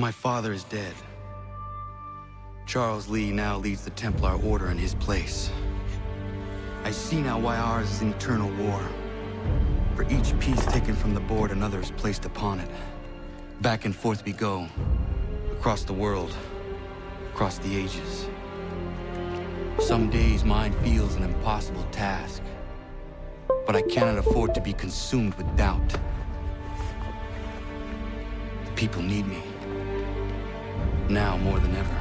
My father is dead. Charles Lee now leads the Templar Order in his place. I see now why ours is an eternal war. For each piece taken from the board, another is placed upon it. Back and forth we go. Across the world. Across the ages. Some days mine feels an impossible task. But I cannot afford to be consumed with doubt. The people need me. Now more than ever.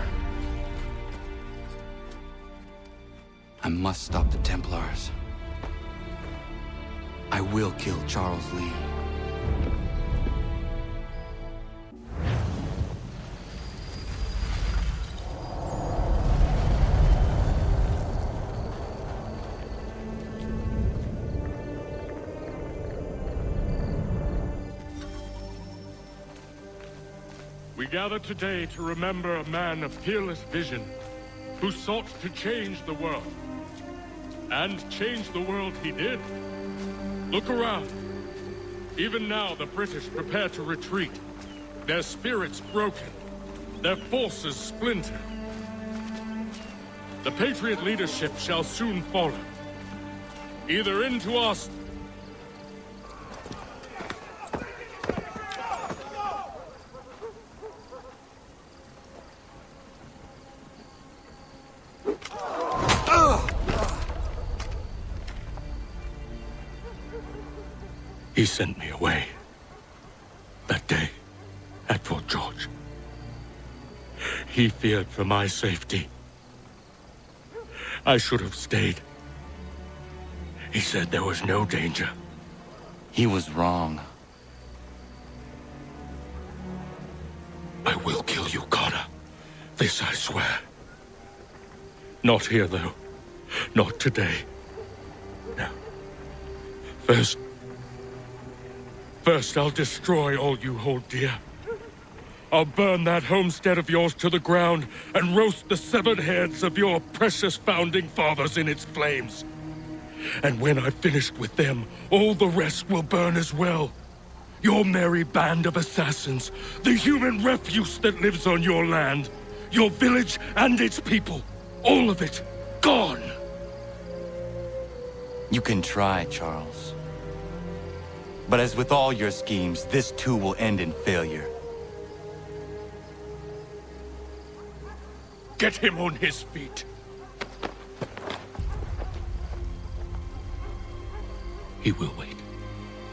I must stop the Templars. I will kill Charles Lee. We gather today to remember a man of fearless vision who sought to change the world. And change the world he did. Look around. Even now, the British prepare to retreat. Their spirits broken. Their forces splintered. The Patriot leadership shall soon follow. Either into us... He sent me away. That day, at Fort George. He feared for my safety. I should have stayed. He said there was no danger. He was wrong. I will kill you, Connor. This I swear. Not here, though. Not today. No. First, I'll destroy all you hold dear. I'll burn that homestead of yours to the ground and roast the severed heads of your precious founding fathers in its flames. And when I've finished with them, all the rest will burn as well. Your merry band of assassins, the human refuse that lives on your land, your village and its people, all of it, gone. You can try, Charles. But as with all your schemes, this too will end in failure. Get him on his feet. He will wait.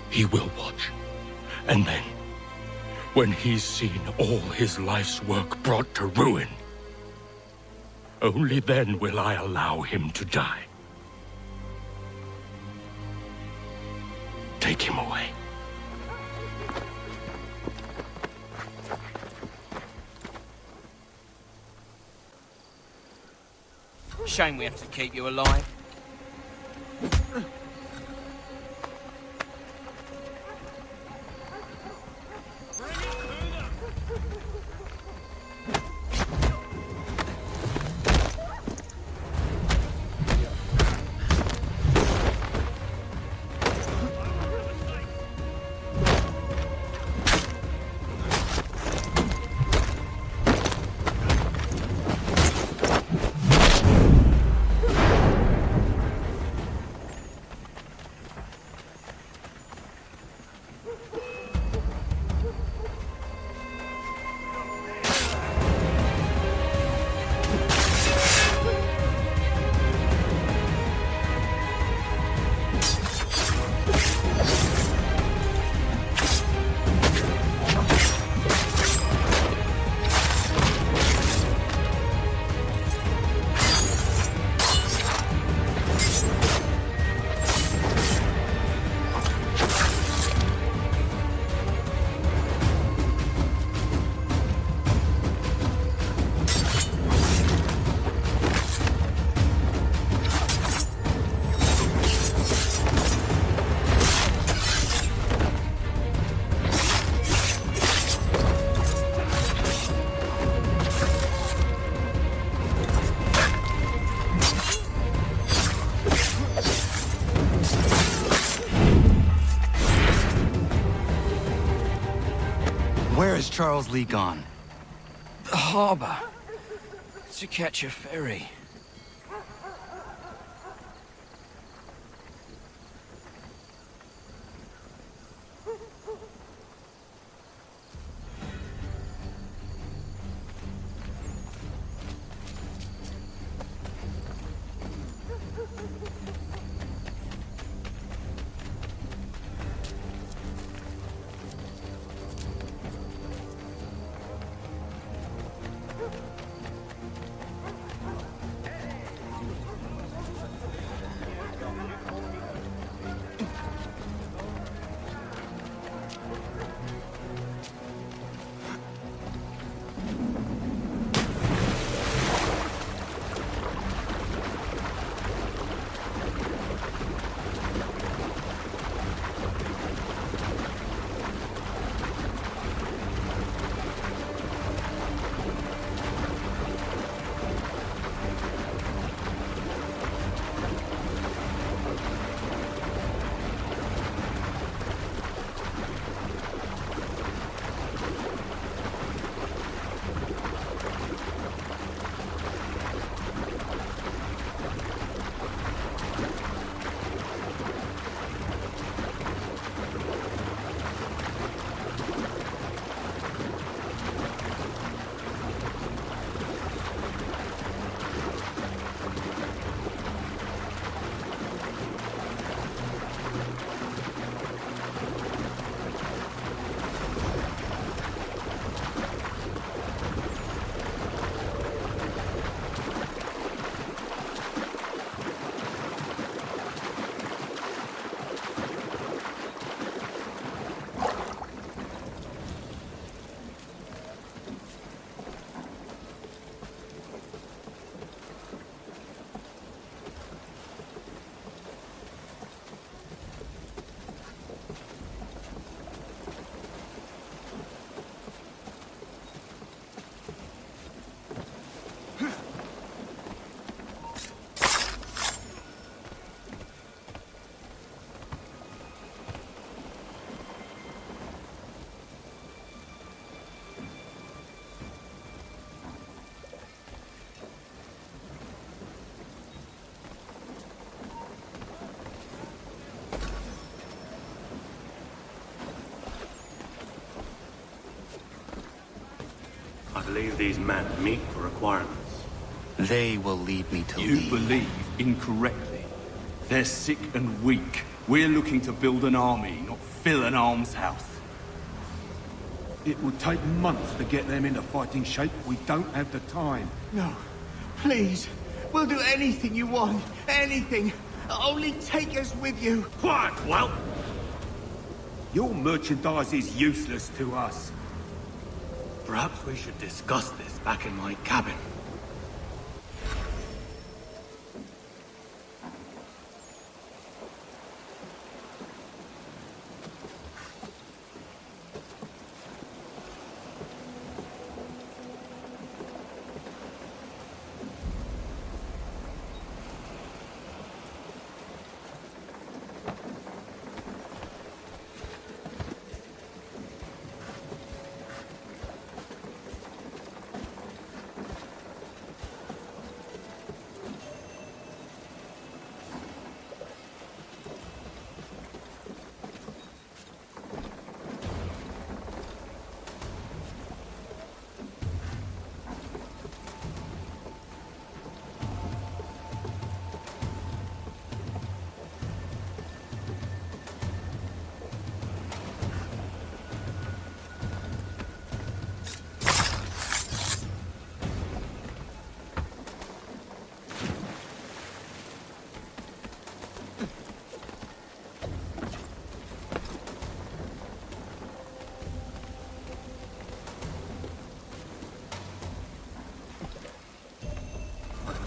He will watch. And then, when he's seen all his life's work brought to ruin, only then will I allow him to die. Take him away. Shame we have to keep you alive. Where is Charles Lee gone? The harbour. To catch a ferry. I believe these men meet the requirements. They will lead me to You lead. believe incorrectly. They're sick and weak. We're looking to build an army, not fill an almshouse. It would take months to get them into fighting shape. We don't have the time. No. Please. We'll do anything you want. Anything. Only take us with you. Quiet, well. Your merchandise is useless to us. Perhaps we should discuss this back in my cabin.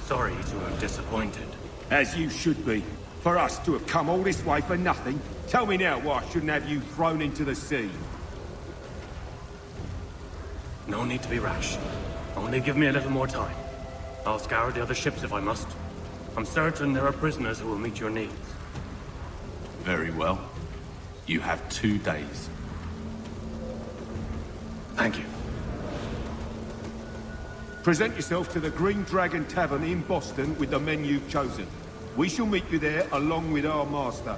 Sorry to have disappointed. As you should be. For us to have come all this way for nothing. Tell me now why I shouldn't have you thrown into the sea. No need to be rash. Only give me a little more time. I'll scour the other ships if I must. I'm certain there are prisoners who will meet your needs. Very well. You have 2 days. Thank you. Present yourself to the Green Dragon Tavern in Boston with the men you've chosen. We shall meet you there along with our master.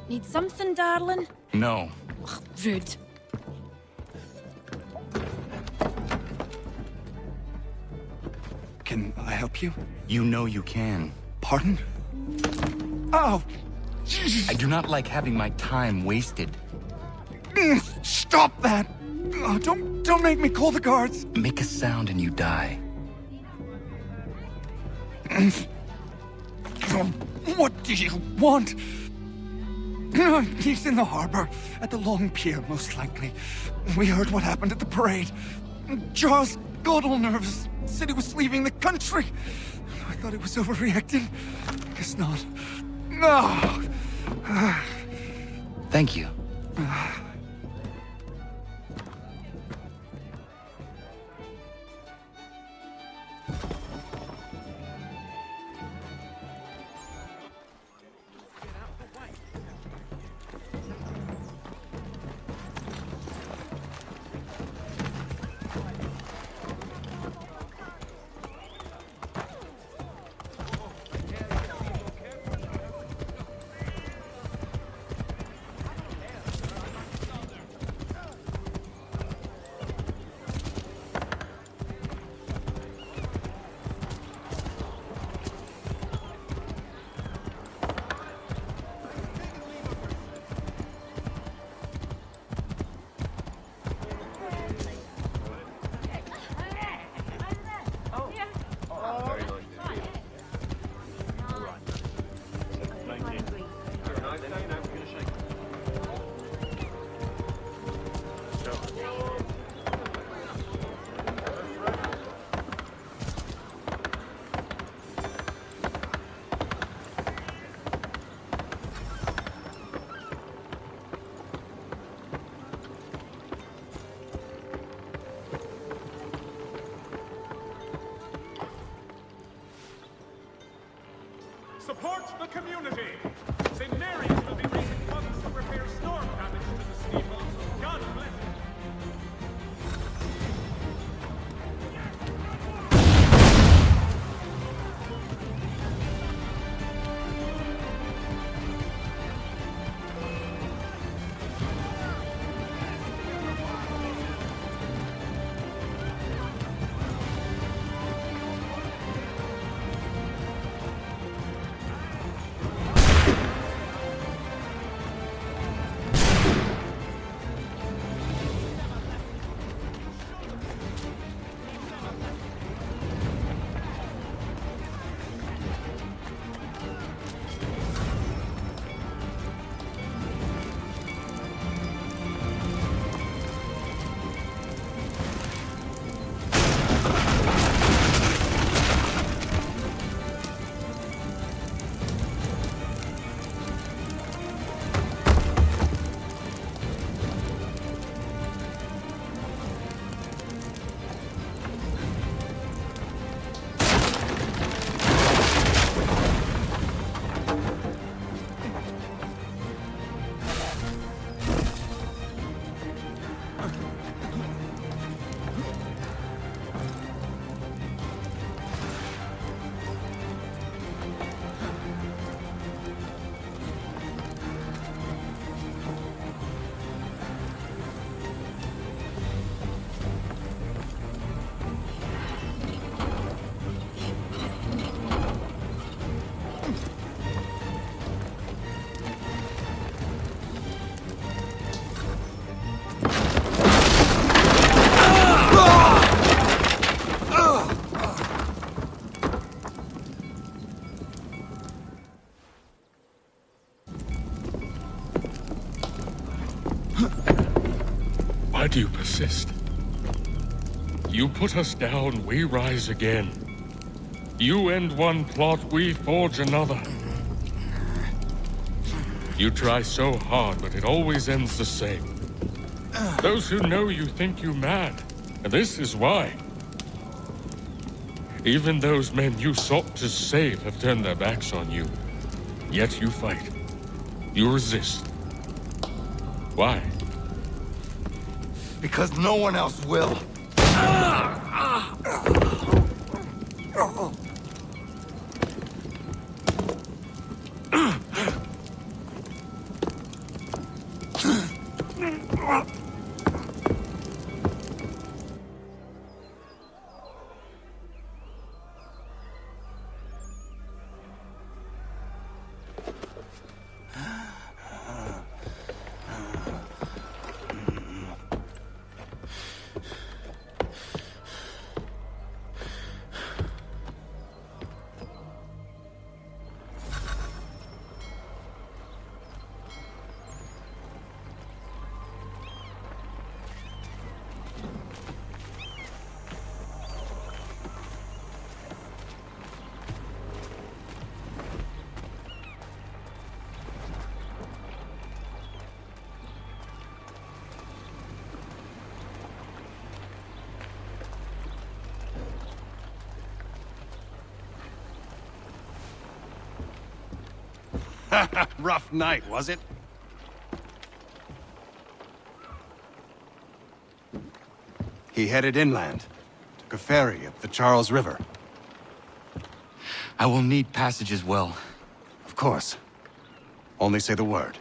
Need something, darling? No. Ugh, rude. Can I help you? You know you can. Pardon? Oh! Jesus. I do not like having my time wasted. Stop that! Oh, don't make me call the guards! Make a sound and you die. What do you want? He's in the harbor, at the Long Pier, most likely. We heard what happened at the parade. Charles got all nervous, said he was leaving the country. I thought he was overreacting. Guess not. No! Thank you. Support the community! St. Mary's will be raising funds to repair storm damage to the steeple. God bless it! Why do you persist? You put us down, we rise again. You end one plot, we forge another. You try so hard, but it always ends the same. Those who know you think you mad, and this is why. Even those men you sought to save have turned their backs on you. Yet you fight. You resist. Why? Because no one else will. Rough night, was it? He headed inland. Took a ferry up the Charles River. I will need passage as well. Of course. Only say the word.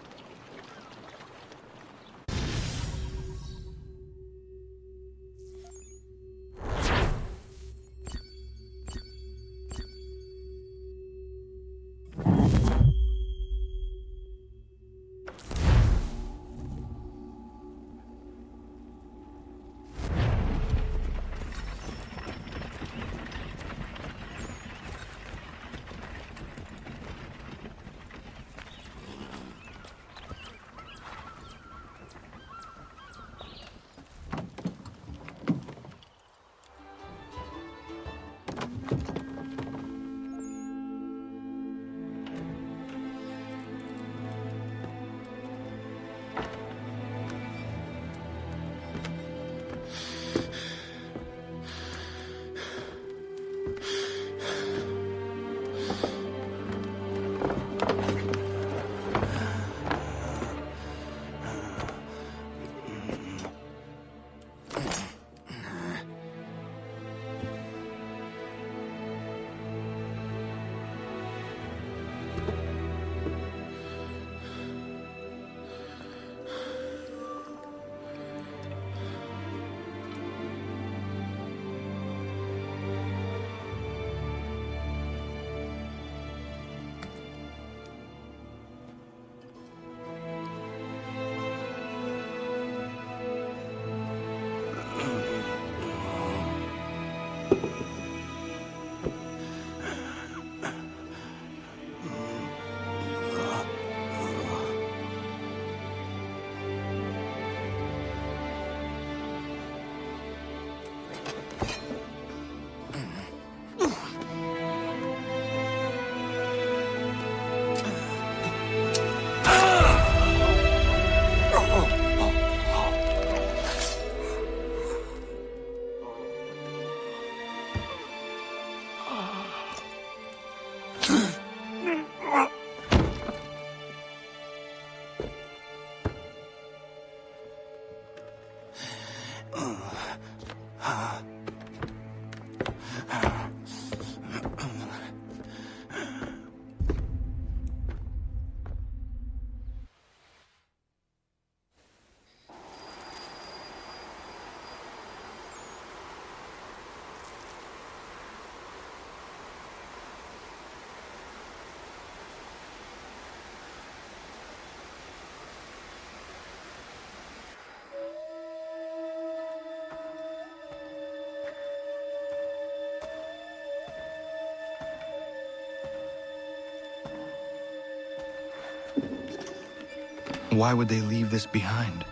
Why would they leave this behind?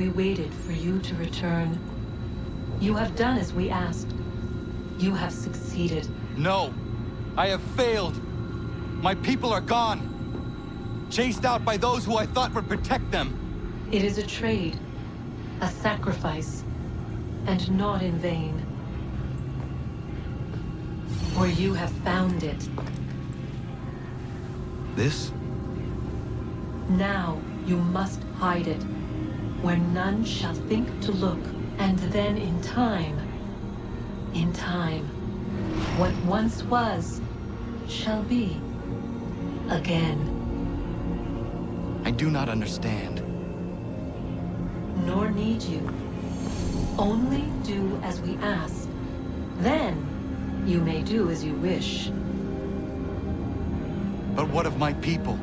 we waited for you to return. You have done as we asked. You have succeeded. No! I have failed! My people are gone! Chased out by those who I thought would protect them! It is a trade, a sacrifice, and not in vain. For you have found it. This? Now you must hide it, where none shall think to look, and then in time, what once was, shall be again. I do not understand. Nor need you. Only do as we ask. Then, you may do as you wish. But what of my people?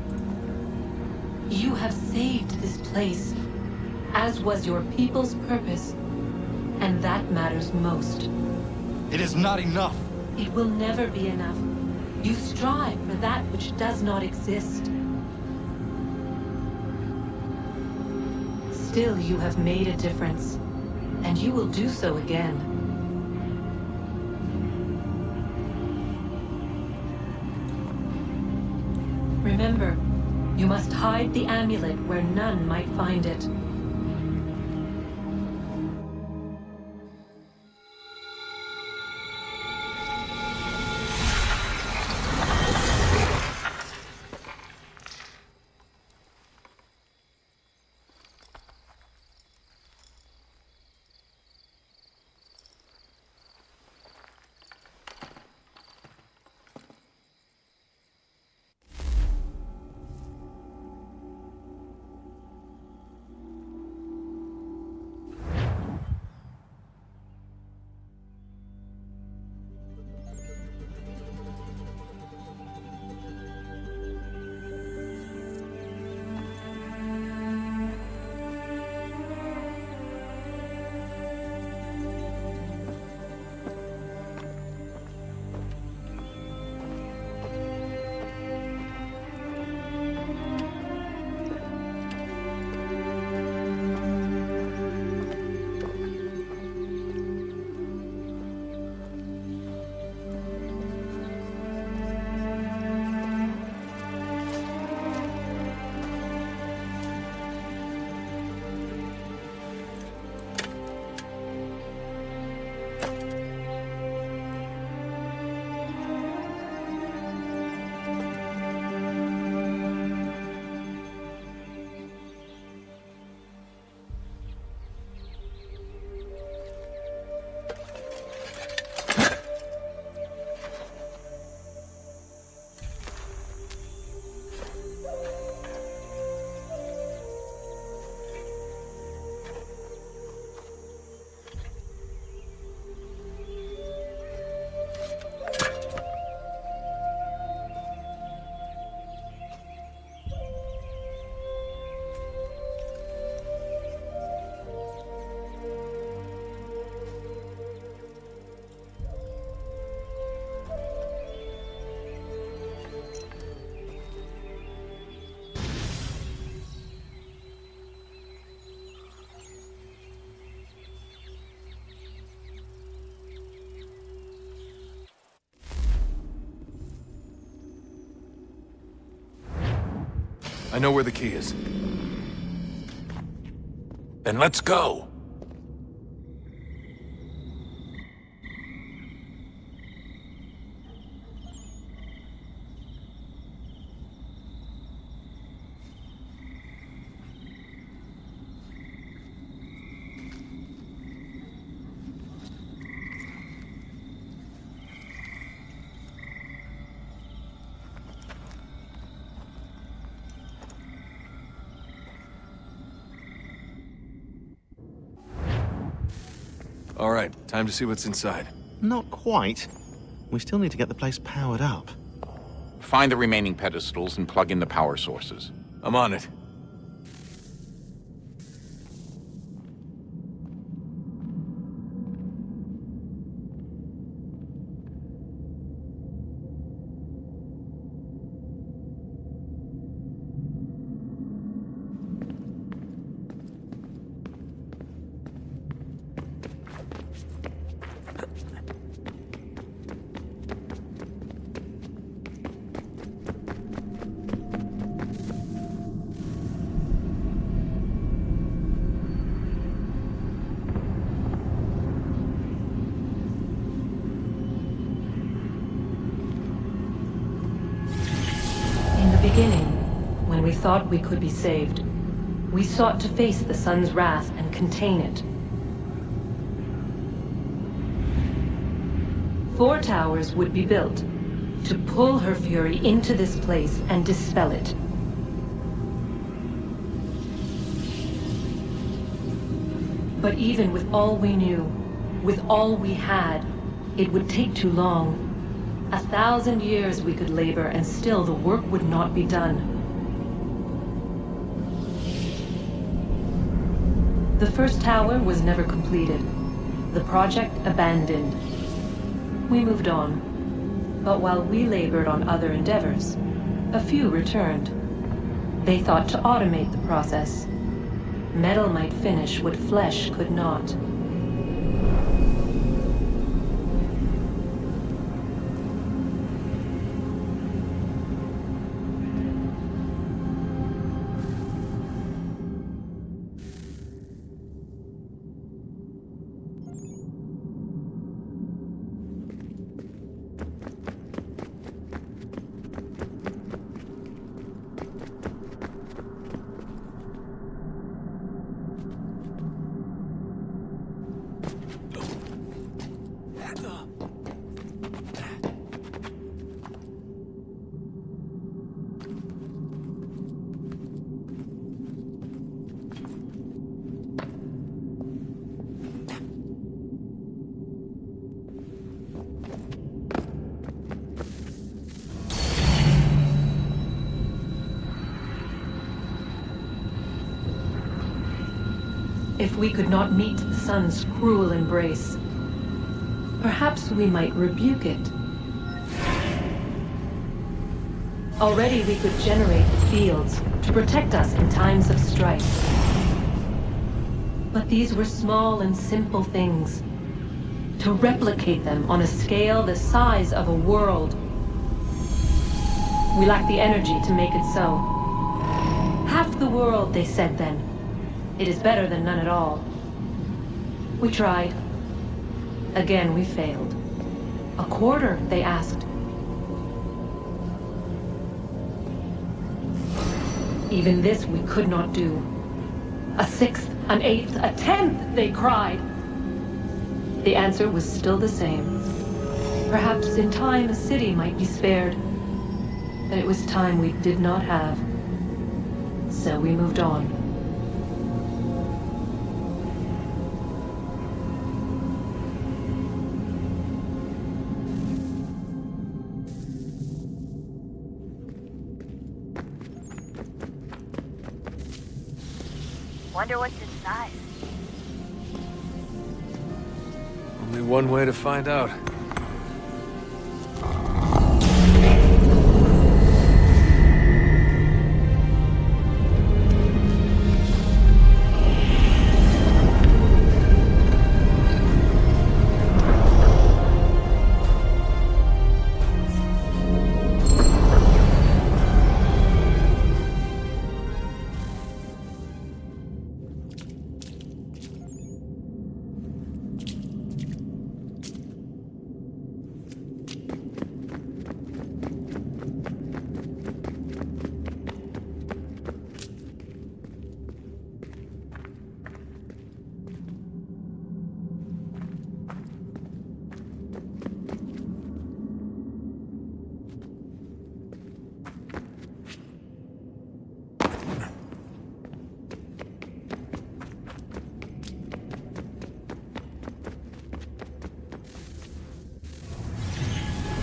You have saved this place, as was your people's purpose, and that matters most. It is not enough! It will never be enough. You strive for that which does not exist. Still, you have made a difference, and you will do so again. Remember, you must hide the amulet where none might find it. I know where the key is. Then let's go! All right, time to see what's inside. Not quite. We still need to get the place powered up. Find the remaining pedestals and plug in the power sources. I'm on it. beginning, when we thought we could be saved, we sought to face the sun's wrath and contain it. 4 towers would be built to pull her fury into this place and dispel it. But even with all we knew, with all we had, it would take too long. 1,000 years we could labor and still the work would not be done. The first tower was never completed. The project abandoned. We moved on. But while we labored on other endeavors, a few returned. They thought to automate the process. Metal might finish what flesh could not. If we could not meet the sun's cruel embrace, perhaps we might rebuke it. Already we could generate the fields to protect us in times of strife. But these were small and simple things. To replicate them on a scale the size of a world, we lack the energy to make it so. Half the world, they said then. It is better than none at all. We tried. Again, we failed. A quarter, they asked. Even this we could not do. A 1/6, an 1/8, a 1/10, they cried. The answer was still the same. Perhaps in time a city might be spared. But it was time we did not have. So we moved on. Wonder what's inside. Only one way to find out.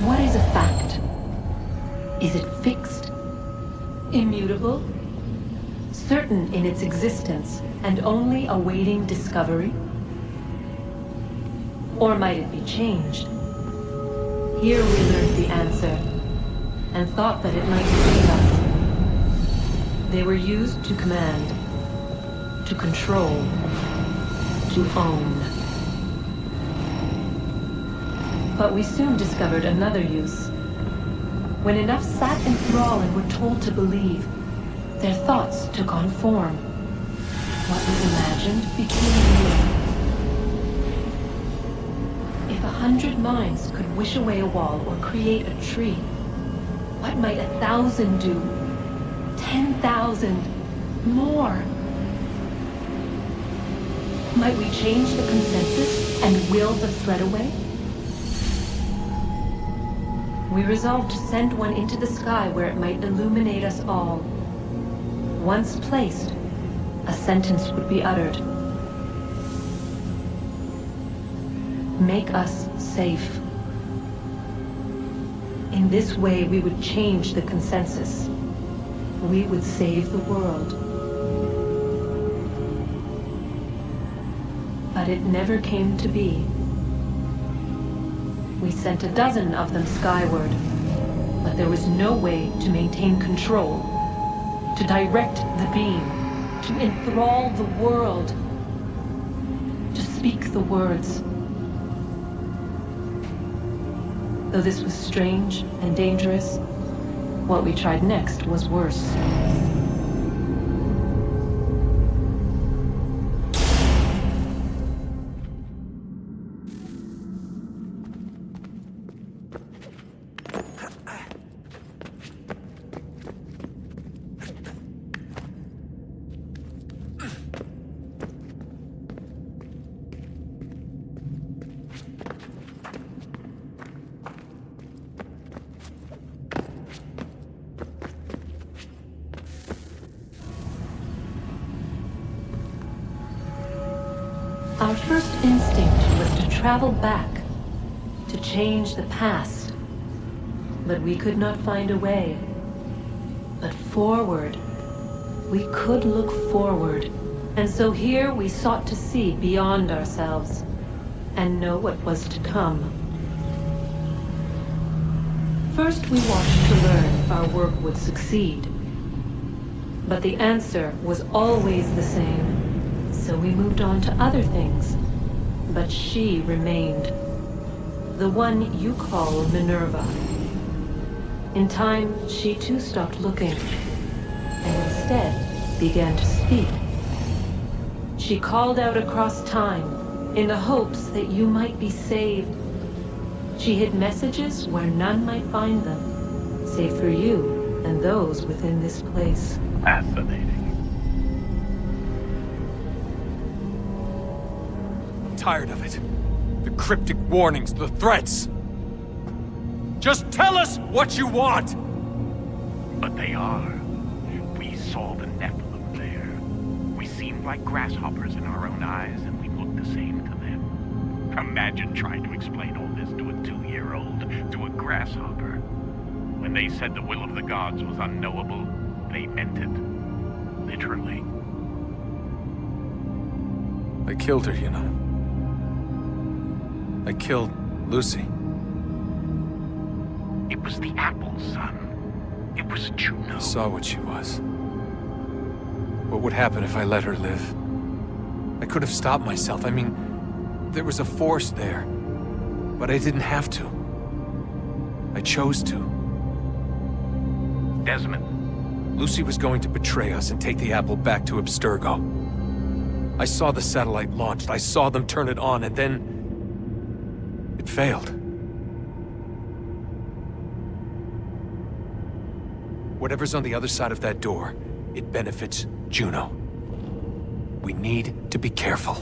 What is a fact? Is it fixed? Immutable? Certain in its existence and only awaiting discovery? Or might it be changed? Here we learned the answer, and thought that it might save us. They were used to command, to control, to own. But we soon discovered another use. When enough sat in thrall and were told to believe, their thoughts took on form. What was imagined became real. If 100 minds could wish away a wall or create a tree, what might 1,000 do 10,000. More. Might we change the consensus and will the threat away? We resolved to send one into the sky where it might illuminate us all. Once placed, a sentence would be uttered. Make us safe. In this way, we would change the consensus. We would save the world. But it never came to be. We sent a dozen of them skyward, but there was no way to maintain control, to direct the beam, to enthrall the world, to speak the words. Though this was strange and dangerous, what we tried next was worse. Our first instinct was to travel back, to change the past. But we could not find a way. But forward. We could look forward. And so here we sought to see beyond ourselves, and know what was to come. First we watched to learn if our work would succeed. But the answer was always the same. So we moved on to other things. But she remained. The one you call Minerva. In time, she too stopped looking, and instead began to speak. She called out across time, in the hopes that you might be saved. She hid messages where none might find them, save for you and those within this place. Fascinating. Tired of it. The cryptic warnings, the threats. Just tell us what you want! But they are. We saw the Nephilim there. We seemed like grasshoppers in our own eyes, and we looked the same to them. Imagine trying to explain all this to a 2-year-old, to a grasshopper. When they said the will of the gods was unknowable, they meant it. Literally. I killed her, you know. I killed Lucy. It was the apple, son. It was Juno. I saw what she was. What would happen if I let her live? I could have stopped myself. I mean, there was a force there. But I didn't have to. I chose to. Desmond. Lucy was going to betray us and take the apple back to Abstergo. I saw the satellite launched. I saw them turn it on, and then it failed. Whatever's on the other side of that door, it benefits Juno. We need to be careful.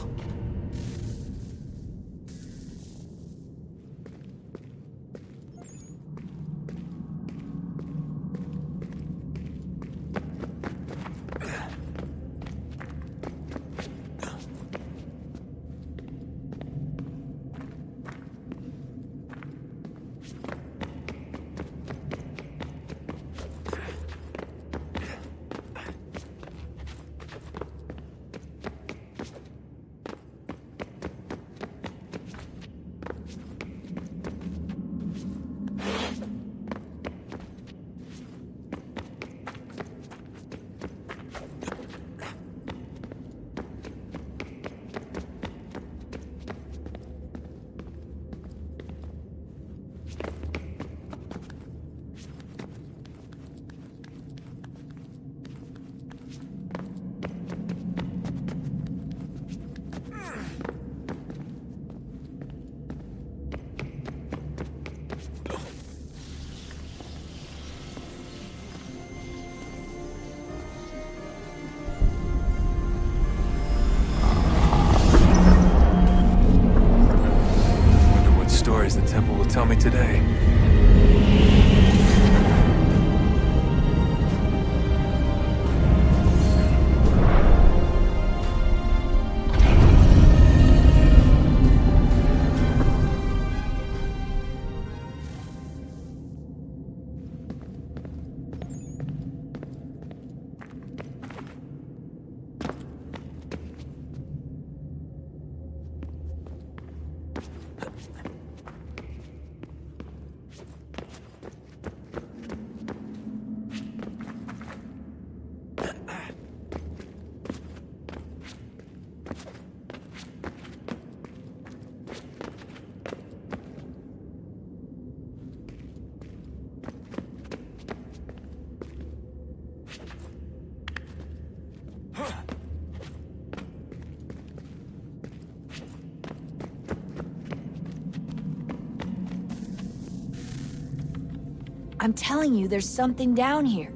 I'm telling you, there's something down here.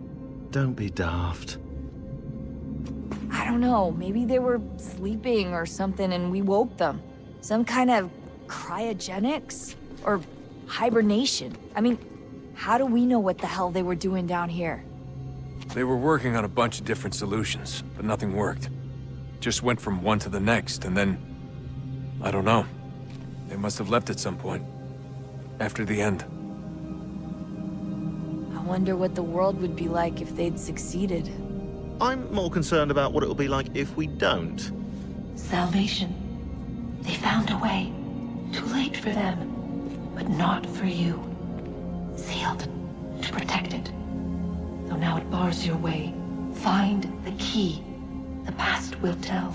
Don't be daft. I don't know, maybe they were sleeping or something and we woke them. Some kind of cryogenics? Or hibernation. I mean, how do we know what the hell they were doing down here? They were working on a bunch of different solutions, but nothing worked. Just went from one to the next, and then... I don't know. They must have left at some point. After the end. I wonder what the world would be like if they'd succeeded. I'm more concerned about what it'll be like if we don't. Salvation. They found a way. Too late for them. But not for you. Sealed. To protect it. Though now it bars your way. Find the key. The past will tell.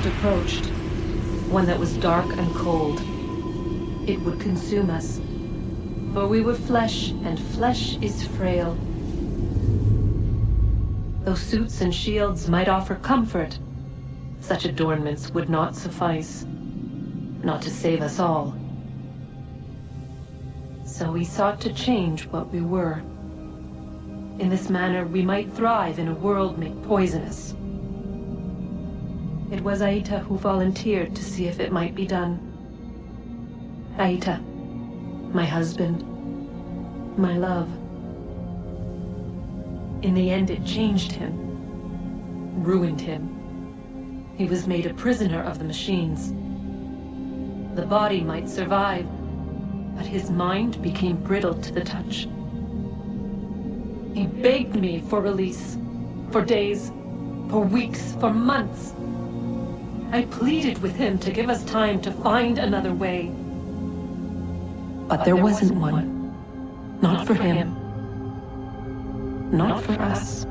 Approached. One that was dark and cold. It would consume us. For we were flesh, and flesh is frail. Though suits and shields might offer comfort, such adornments would not suffice. Not to save us all. So we sought to change what we were. In this manner, we might thrive in a world made poisonous. It was Aita who volunteered to see if it might be done. Aita, my husband, my love. In the end, it changed him, ruined him. He was made a prisoner of the machines. The body might survive, but his mind became brittle to the touch. He begged me for release, for days, for weeks, for months. I pleaded with him to give us time to find another way. But there wasn't one. Not for him. Not for us.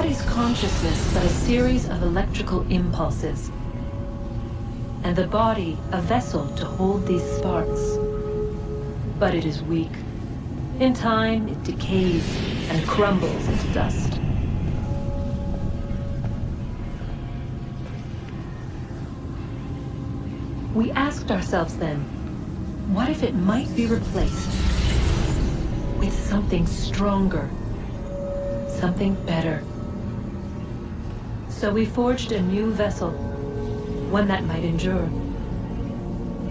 body's consciousness but a series of electrical impulses. And the body a vessel to hold these sparks. But it is weak. In time, it decays and crumbles into dust. We asked ourselves then, what if it might be replaced with something stronger, something better? So we forged a new vessel, one that might endure.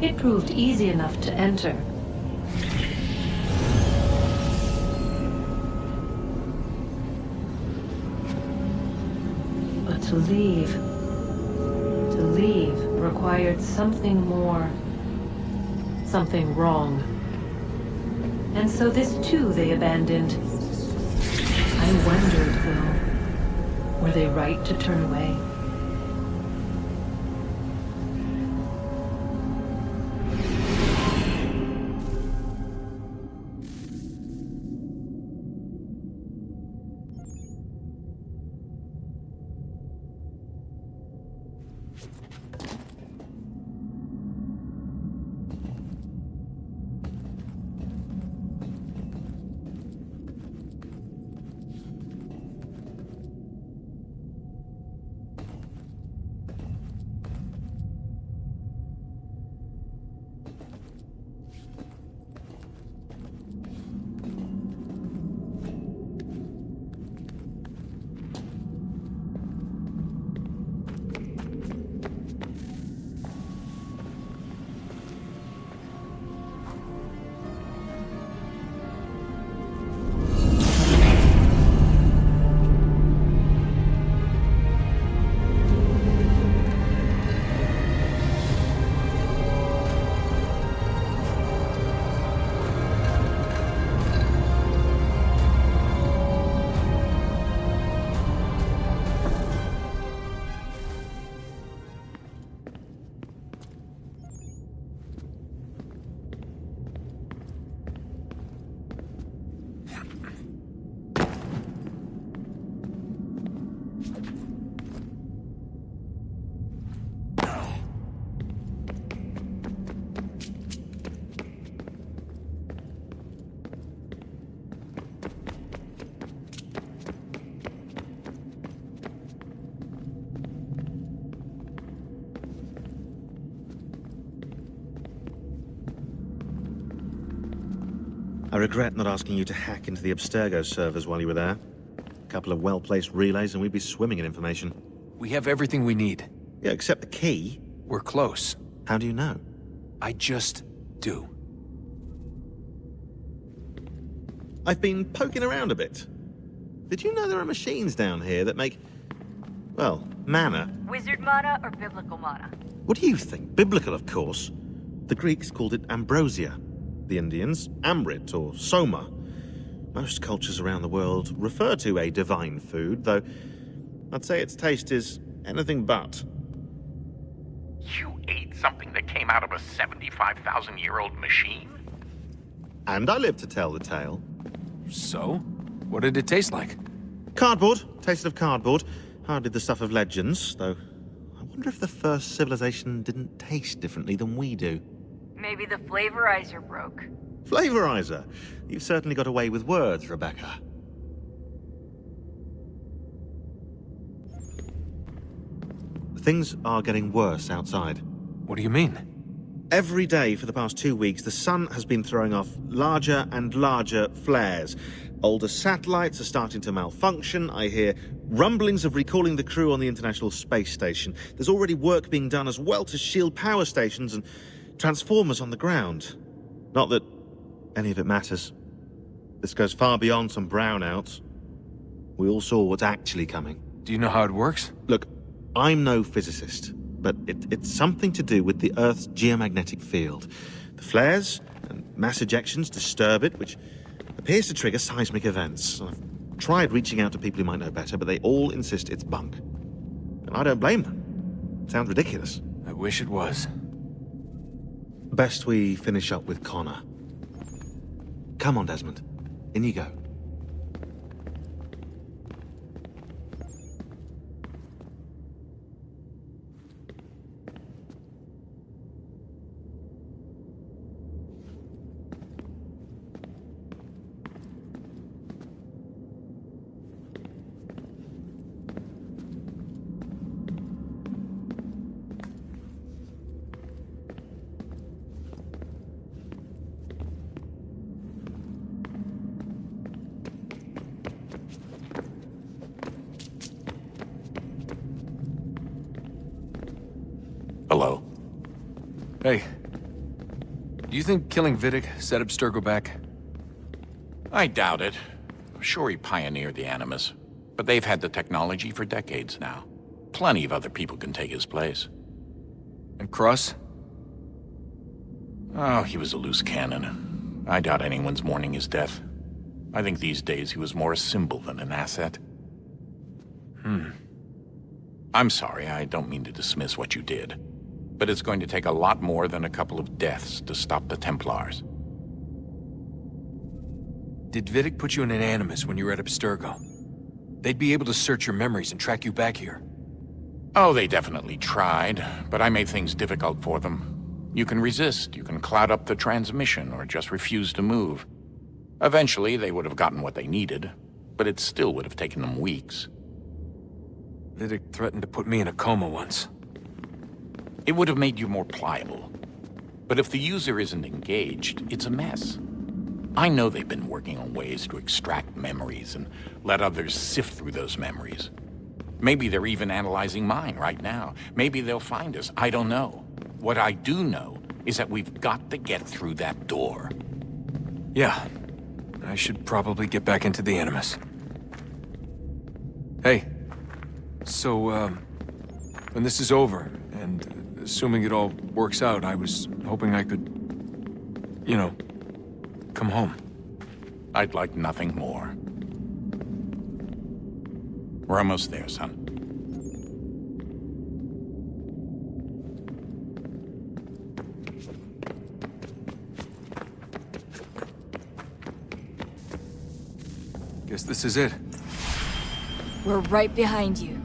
It proved easy enough to enter. But to leave required something more, something wrong. And so this too they abandoned. I wondered, though, were they right to turn away? I regret not asking you to hack into the Abstergo servers while you were there. A couple of well-placed relays and we'd be swimming in information. We have everything we need. Yeah, except the key. We're close. How do you know? I just do. I've been poking around a bit. Did you know there are machines down here that make, well, mana? Wizard mana or biblical mana? What do you think? Biblical, of course. The Greeks called it ambrosia. The Indians, amrit or soma. Most cultures around the world refer to a divine food, though I'd say its taste is anything but. You ate something that came out of a 75,000-year-old machine? And I live to tell the tale. So? What did it taste like? Cardboard. Tasted of cardboard. Hardly the stuff of legends, though I wonder if the first civilization didn't taste differently than we do. Maybe the flavorizer broke. Flavorizer? You've certainly got away with words, Rebecca. Things are getting worse outside. What do you mean? Every day for the past 2 weeks, the sun has been throwing off larger and larger flares. Older satellites are starting to malfunction. I hear rumblings of recalling the crew on the International Space Station. There's already work being done as well to shield power stations and transformers on the ground. Not that any of it matters. This goes far beyond some brownouts. We all saw what's actually coming. Do you know how it works? Look, I'm no physicist, but it's something to do with the Earth's geomagnetic field. The flares and mass ejections disturb it, which appears to trigger seismic events. I've tried reaching out to people who might know better, but they all insist it's bunk. And I don't blame them. It sounds ridiculous. I wish it was. Best we finish up with Connor. Come on, Desmond. In you go. Hey, do you think killing Vidic set Abstergo back? I doubt it. Sure, he pioneered the Animus, but they've had the technology for decades now. Plenty of other people can take his place. And Cross? Oh, he was a loose cannon. I doubt anyone's mourning his death. I think these days he was more a symbol than an asset. I'm sorry, I don't mean to dismiss what you did. But it's going to take a lot more than a couple of deaths to stop the Templars. Did Vidic put you in an Animus when you were at Abstergo? They'd be able to search your memories and track you back here. Oh, they definitely tried, but I made things difficult for them. You can resist, you can cloud up the transmission, or just refuse to move. Eventually, they would have gotten what they needed, but it still would have taken them weeks. Vidic threatened to put me in a coma once. It would have made you more pliable. But if the user isn't engaged, it's a mess. I know they've been working on ways to extract memories and let others sift through those memories. Maybe they're even analyzing mine right now. Maybe they'll find us. I don't know. What I do know is that we've got to get through that door. Yeah. I should probably get back into the Animus. Hey. So, when this is over, and assuming it all works out, I was hoping I could, you know, come home. I'd like nothing more. We're almost there, son. Guess this is it. We're right behind you.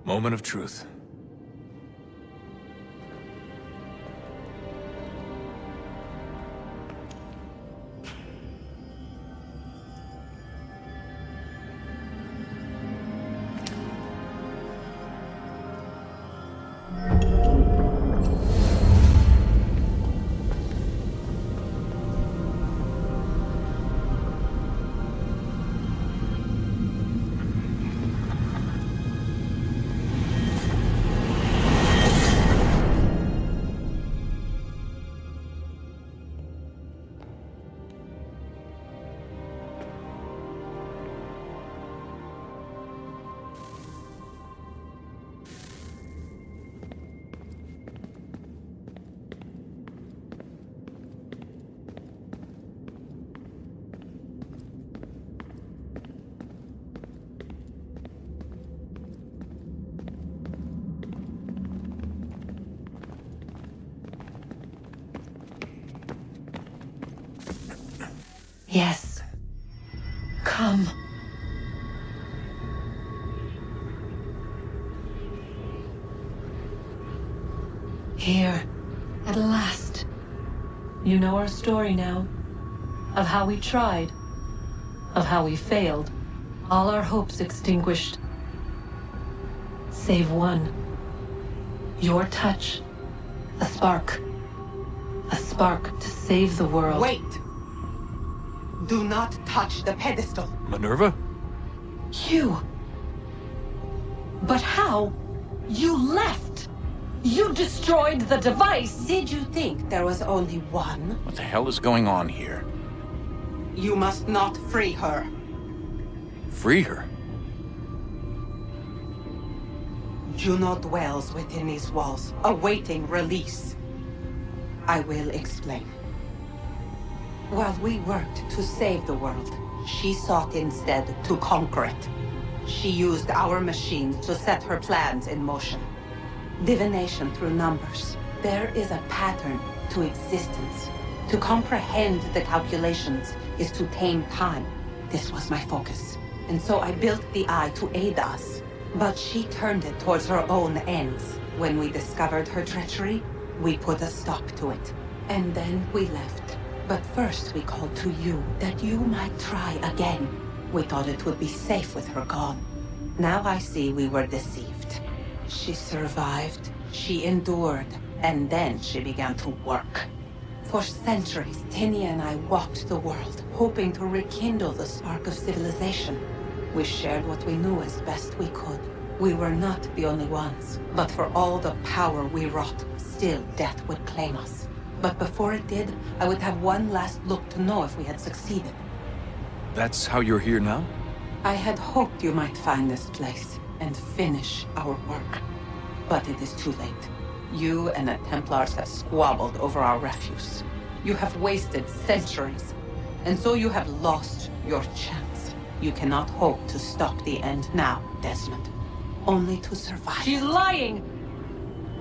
Moment of truth. Yes. Come. Here, at last. You know our story now. Of how we tried. Of how we failed. All our hopes extinguished. Save one. Your touch. A spark. A spark to save the world. Wait! Do not touch the pedestal. Minerva? You. But how? You left. You destroyed the device. Did you think there was only one? What the hell is going on here? You must not free her. Free her? Juno dwells within these walls, awaiting release. I will explain. While we worked to save the world, she sought instead to conquer it. She used our machines to set her plans in motion. Divination through numbers. There is a pattern to existence. To comprehend the calculations is to tame time. This was my focus. And so I built the eye to aid us. But she turned it towards her own ends. When we discovered her treachery, we put a stop to it. And then we left. But first we called to you, that you might try again. We thought it would be safe with her gone. Now I see we were deceived. She survived, she endured, and then she began to work. For centuries, Tinia and I walked the world, hoping to rekindle the spark of civilization. We shared what we knew as best we could. We were not the only ones, but for all the power we wrought, still death would claim us. But before it did, I would have one last look to know if we had succeeded. That's how you're here now? I had hoped you might find this place and finish our work. But it is too late. You and the Templars have squabbled over our refuse. You have wasted centuries, and so you have lost your chance. You cannot hope to stop the end now, Desmond. Only to survive. She's lying!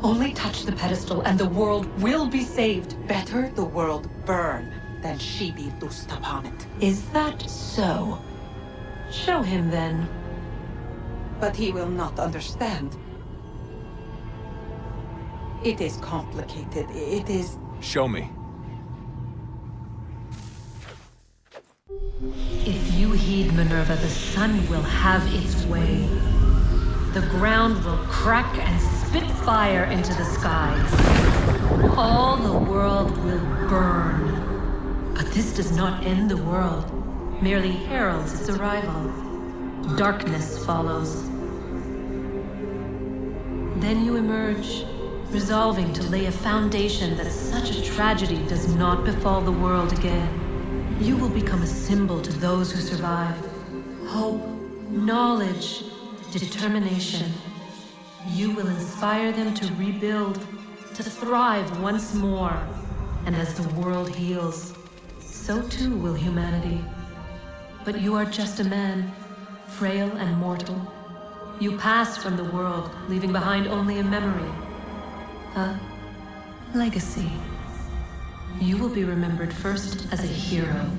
Only touch the pedestal and the world will be saved. Better the world burn than she be loosed upon it. Is that so? Show him then. But he will not understand. It is complicated. It is... Show me. If you heed Minerva, the sun will have its way. The ground will crack and spit fire into the skies. All the world will burn. But this does not end the world, merely heralds its arrival. Darkness follows. Then you emerge, resolving to lay a foundation that such a tragedy does not befall the world again. You will become a symbol to those who survive. Hope, knowledge, determination. You will inspire them to rebuild, to thrive once more. And as the world heals, so too will humanity. But you are just a man, frail and mortal. You pass from the world, leaving behind only a memory. A legacy. You will be remembered first as a hero,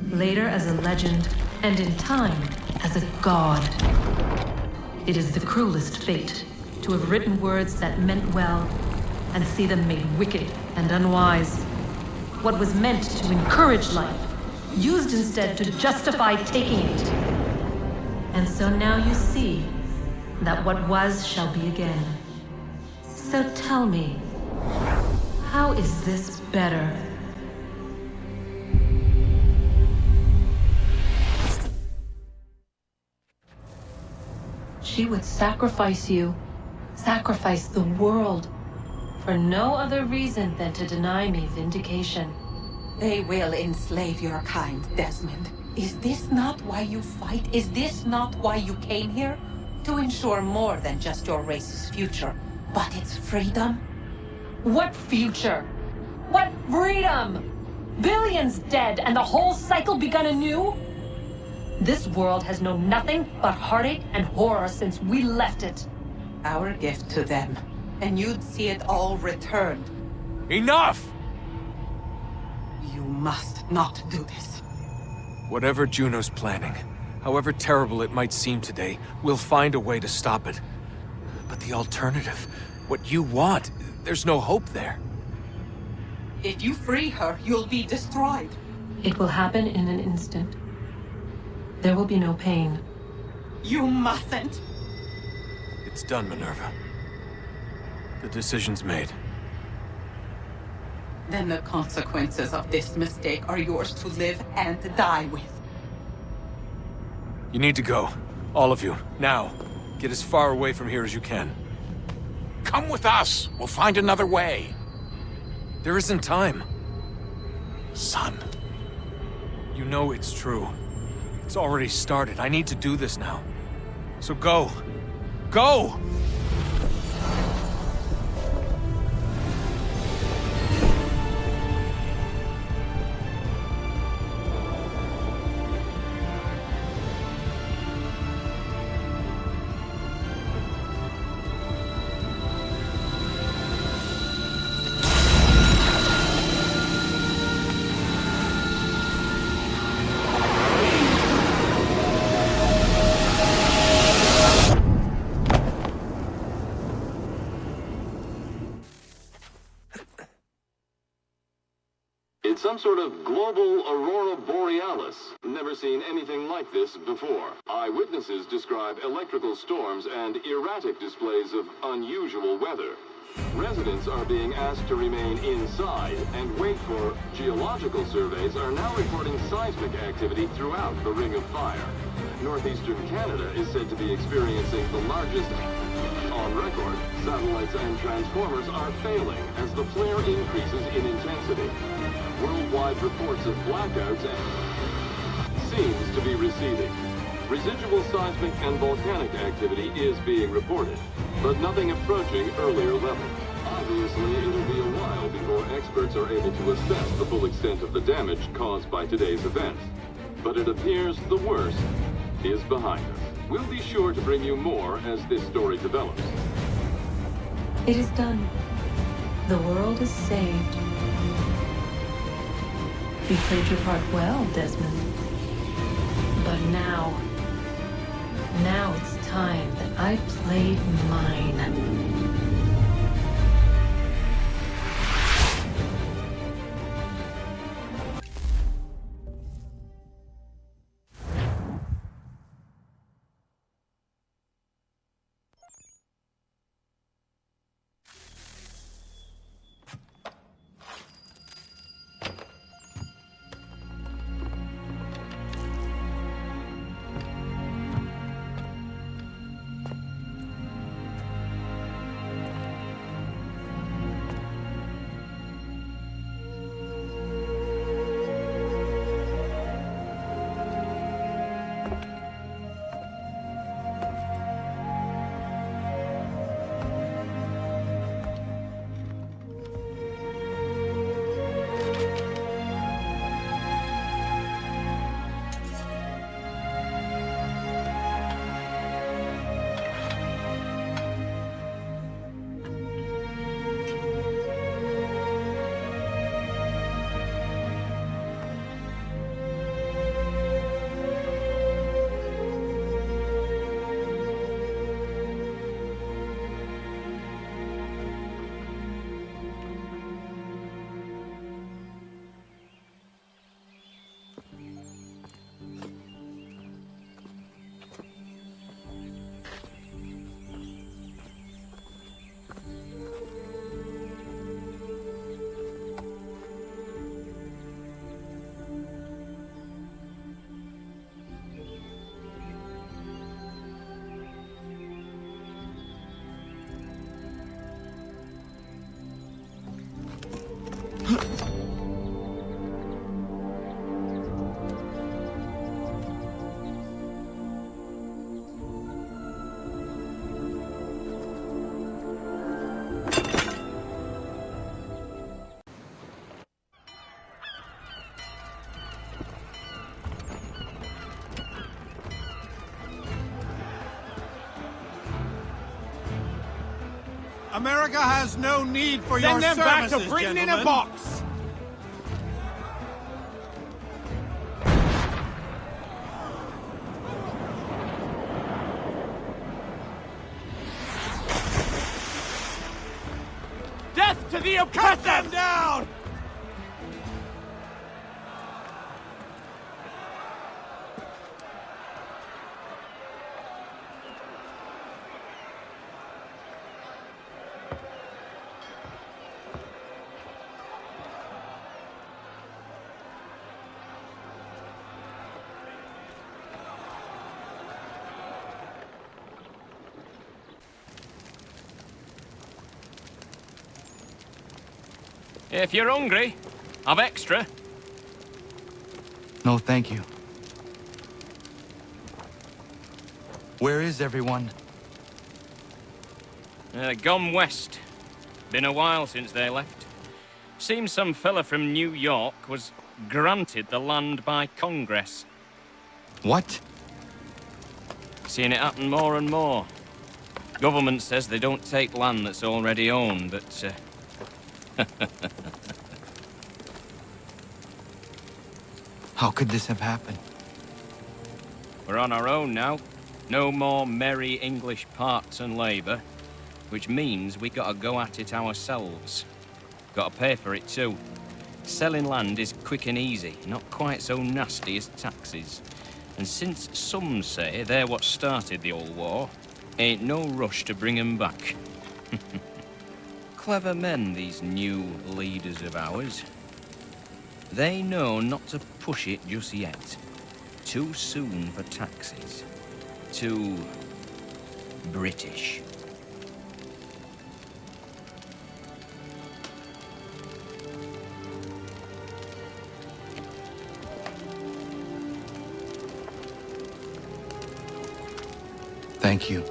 later as a legend, and in time, as a god. It is the cruelest fate to have written words that meant well, and see them made wicked and unwise. What was meant to encourage life, used instead to justify taking it. And so now you see that what was shall be again. So tell me, how is this better? She would sacrifice you, sacrifice the world, for no other reason than to deny me vindication. They will enslave your kind, Desmond. Is this not why you fight? Is this not why you came here? To ensure more than just your race's future, but its freedom? What future? What freedom? Billions dead and the whole cycle begun anew? This world has known nothing but heartache and horror since we left it. Our gift to them, and you'd see it all returned. Enough! You must not do this. Whatever Juno's planning, however terrible it might seem today, we'll find a way to stop it. But the alternative, what you want, there's no hope there. If you free her, you'll be destroyed. It will happen in an instant. There will be no pain. You mustn't. It's done, Minerva. The decision's made. Then the consequences of this mistake are yours to live and die with. You need to go. All of you. Now. Get as far away from here as you can. Come with us. We'll find another way. There isn't time. Son. You know it's true. It's already started. I need to do this now. So go. Go! It's some sort of global aurora borealis. Never seen anything like this before. Eyewitnesses describe electrical storms and erratic displays of unusual weather. Residents are being asked to remain inside and wait for geological surveys are now reporting seismic activity throughout the Ring of Fire. Northeastern Canada is said to be experiencing the largest on record. Satellites and transformers are failing as the flare increases in intensity. Worldwide reports of blackouts seems to be receding. Residual seismic and volcanic activity is being reported, but nothing approaching earlier levels. Obviously, it'll be a while before experts are able to assess the full extent of the damage caused by today's events. But it appears the worst is behind us. We'll be sure to bring you more as this story develops. It is done. The world is saved. You played your part well, Desmond. But now it's time that I played mine. America has no need for your Send them back services, to Britain gentlemen. in a box! Death to the oppressor! Cut them down! If you're hungry, I've extra. No, thank you. Where is everyone? Gone west. Been a while since they left. Seems some fella from New York was granted the land by Congress. What? Seeing it happen more and more. Government says they don't take land that's already owned, but How could this have happened? we're on our own now. No more merry English parts and labour, which means we gotta go at it ourselves. Gotta pay for it too. Selling land is quick and easy, not quite so nasty as taxes. And since some say they're what started the old war, ain't no rush to bring 'em back. Clever men, these new leaders of ours. They know not to push it just yet. Too soon for taxes. Too British. Thank you.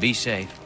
Be safe.